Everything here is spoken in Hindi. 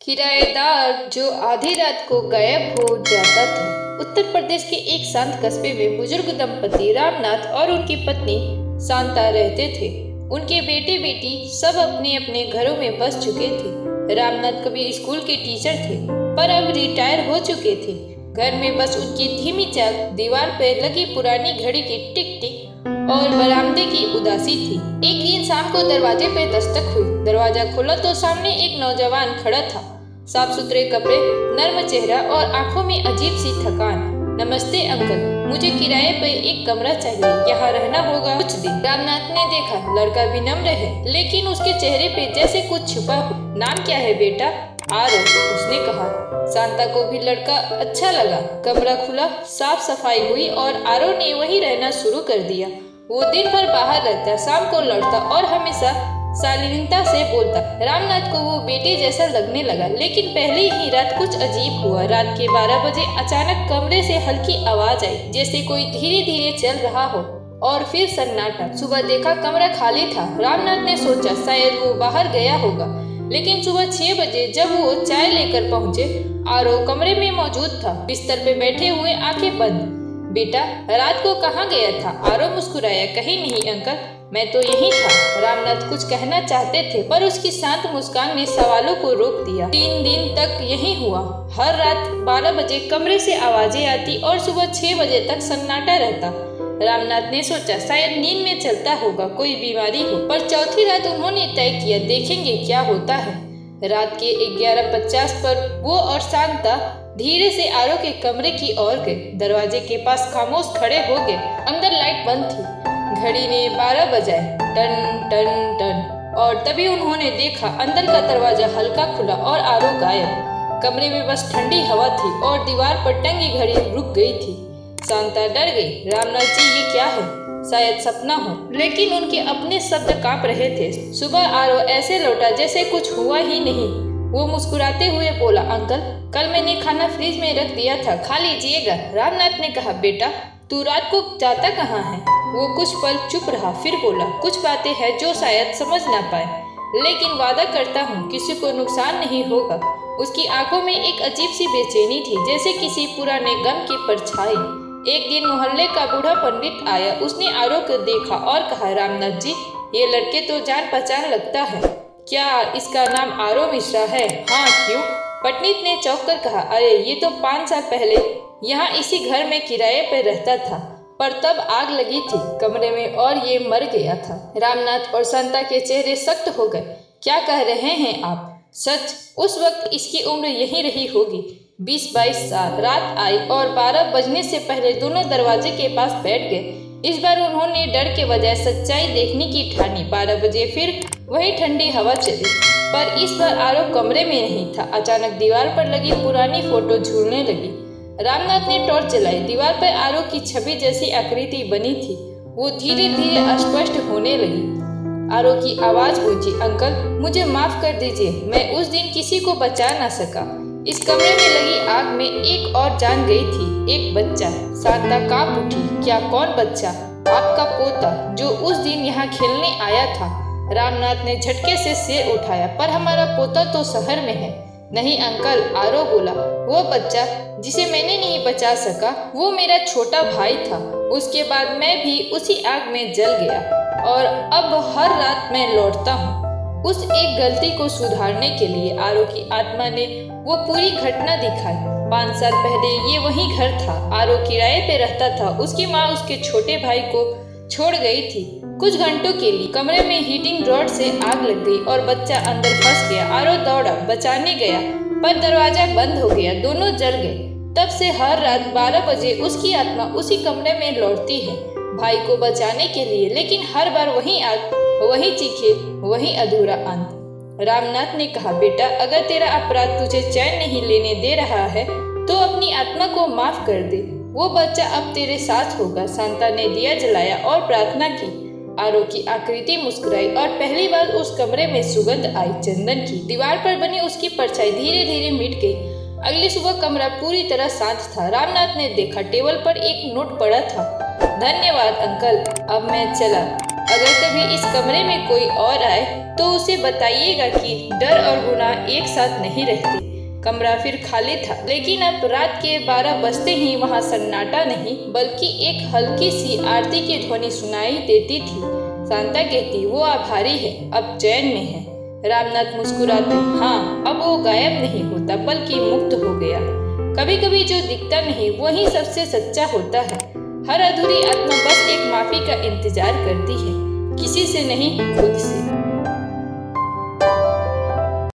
किराएदार जो आधी रात को गायब हो जाता था। उत्तर प्रदेश के एक शांत कस्बे में बुजुर्ग दंपति रामनाथ और उनकी पत्नी शांता रहते थे। उनके बेटे बेटी सब अपने अपने घरों में बस चुके थे। रामनाथ कभी स्कूल के टीचर थे पर अब रिटायर हो चुके थे। घर में बस उनकी धीमी चाल, दीवार पर लगी पुरानी घड़ी की टिक टिक और बरामदे की उदासी थी। एक दिन शाम को दरवाजे पे दस्तक हुई। दरवाजा खुला तो सामने एक नौजवान खड़ा था। साफ सुथरे कपड़े, नर्म चेहरा और आंखों में अजीब सी थकान। नमस्ते अंकल, मुझे किराए पे एक कमरा चाहिए, यहाँ रहना होगा कुछ दिन। रामनाथ ने देखा लड़का विनम्र है लेकिन उसके चेहरे पे जैसे कुछ छुपा हो। नाम क्या है बेटा? आरो, उसने कहा। शांता को भी लड़का अच्छा लगा। कमरा खुला, साफ सफाई हुई और आरो ने वहीं रहना शुरू कर दिया। वो दिन भर बाहर रहता, शाम को लौटता और हमेशा शालीनता से बोलता। रामनाथ को वो बेटे जैसा लगने लगा। लेकिन पहली ही रात कुछ अजीब हुआ। रात के 12 बजे अचानक कमरे से हल्की आवाज आई, जैसे कोई धीरे धीरे चल रहा हो, और फिर सन्नाटा। सुबह देखा कमरा खाली था। रामनाथ ने सोचा शायद वो बाहर गया होगा, लेकिन सुबह 6 बजे जब वो चाय लेकर पहुँचे, आरो कमरे में मौजूद था, बिस्तर पे बैठे हुए, आंखें बंद। बेटा, रात को कहाँ गया था? आरो मुस्कुराया। कहीं नहीं अंकल, मैं तो यहीं था। रामनाथ कुछ कहना चाहते थे पर उसकी शांत मुस्कान ने सवालों को रोक दिया। 3 दिन तक यही हुआ। हर रात 12 बजे कमरे से आवाजें आती और सुबह 6 बजे तक सन्नाटा रहता। रामनाथ ने सोचा शायद नींद में चलता होगा, कोई बीमारी हो। पर चौथी रात उन्होंने तय किया, देखेंगे क्या होता है। रात के 11:50 पर वो और शांता धीरे से आरो के कमरे की ओर गए। दरवाजे के पास खामोश खड़े हो गए। अंदर लाइट बंद थी। घड़ी ने 12 बजाए, टन टन टन, और तभी उन्होंने देखा अंदर का दरवाजा हल्का खुला और आरो गायब। कमरे में बस ठंडी हवा थी और दीवार पर टंगी घड़ी रुक गई थी। शांता डर गई। रामनाथ जी, ये क्या है? शायद सपना हो। लेकिन उनके अपने शब्द कांप रहे थे। सुबह आरो ऐसे लौटा जैसे कुछ हुआ ही नहीं। वो मुस्कुराते हुए बोला, अंकल, कल मैंने खाना फ्रिज में रख दिया था, खा लीजिएगा। रामनाथ ने कहा, बेटा, तू रात को जाता कहाँ है? वो कुछ पल चुप रहा, फिर बोला, कुछ बातें हैं जो शायद समझ ना पाए, लेकिन वादा करता हूँ किसी को नुकसान नहीं होगा। उसकी आंखों में एक अजीब सी बेचैनी थी, जैसे किसी पुराने गम की परछाई। एक दिन मोहल्ले का बूढ़ा पंडित आया। उसने आरो को देखा और कहा, रामनाथ जी, ये लड़के तो जान पहचान लगता है। क्या इसका नाम आरो मिश्रा है? हाँ, क्यों? पंडित ने चौंक कर कहा, अरे ये तो 5 साल पहले यहाँ इसी घर में किराए पर रहता था, पर तब आग लगी थी कमरे में और ये मर गया था। रामनाथ और शांता के चेहरे सख्त हो गए। क्या कह रहे हैं आप? सच, उस वक्त इसकी उम्र यही रही होगी, 20-22 साल। रात आई और 12 बजने से पहले दोनों दरवाजे के पास बैठ गए। इस बार उन्होंने डर के बजाय सच्चाई देखने की ठानी। 12 बजे फिर वही ठंडी हवा चली, पर इस बार आरो कमरे में नहीं था। अचानक दीवार पर लगी पुरानी फोटो झूलने लगी। रामनाथ ने टॉर्च जलाई। दीवार पर आरो की छवि जैसी आकृति बनी थी, वो धीरे धीरे स्पष्ट होने लगी। आरो की आवाज गूंजी, अंकल, मुझे माफ कर दीजिए, मैं उस दिन किसी को बचा ना सका। इस कमरे में लगी आग में एक और जान गई थी, एक बच्चा। शांता कांप उठी। क्या? कौन बच्चा? आपका पोता, जो उस दिन यहाँ खेलने आया था। रामनाथ ने झटके से सिर उठाया, पर हमारा पोता तो शहर में है। नहीं अंकल, आरो बोला, वो बच्चा जिसे मैंने नहीं बचा सका, वो मेरा छोटा भाई था। उसके बाद मैं भी उसी आग में जल गया और अब हर रात मैं लौटता हूँ उस एक गलती को सुधारने के लिए। आरो की आत्मा ने वो पूरी घटना दिखाई। 5 साल पहले ये वही घर था। आरो किराए पे रहता था। उसकी माँ उसके छोटे भाई को छोड़ गई थी। कुछ घंटों के लिए कमरे में हीटिंग रॉड से आग लग गई और बच्चा अंदर फंस गया। आरो दौड़ा, बचाने गया, पर दरवाजा बंद हो गया। दोनों जल गए। तब से हर रात 12 बजे उसकी आत्मा उसी कमरे में लौटती है, भाई को बचाने के लिए। लेकिन हर बार वही आग, वही चीखे, वही अधूरा अंत। रामनाथ ने कहा, बेटा, अगर तेरा अपराध तुझे चैन नहीं लेने दे रहा है तो अपनी आत्मा को माफ कर दे। वो बच्चा अब तेरे साथ होगा। शांता ने दिया जलाया और प्रार्थना की। आरो की आकृति मुस्कुराई और पहली बार उस कमरे में सुगंध आई, चंदन की। दीवार पर बनी उसकी परछाई धीरे धीरे मिट गई। अगली सुबह कमरा पूरी तरह शांत था। रामनाथ ने देखा टेबल पर एक नोट पड़ा था। धन्यवाद अंकल, अब मैं चला। अगर कभी इस कमरे में कोई और आए तो उसे बताइएगा कि डर और गुनाह एक साथ नहीं रहते। कमरा फिर खाली था, लेकिन अब रात के 12 बजते ही वहाँ सन्नाटा नहीं बल्कि एक हल्की सी आरती की ध्वनि सुनाई देती थी। शांता कहती, वो आभारी है, अब चैन में है। रामनाथ मुस्कुराते, हाँ, अब वो गायब नहीं होता बल्कि मुक्त हो गया। कभी कभी जो दिखता नहीं वही सबसे सच्चा होता है। हर अधूरी आत्मा बस एक माफी का इंतजार करती है, किसी से नहीं, खुद से।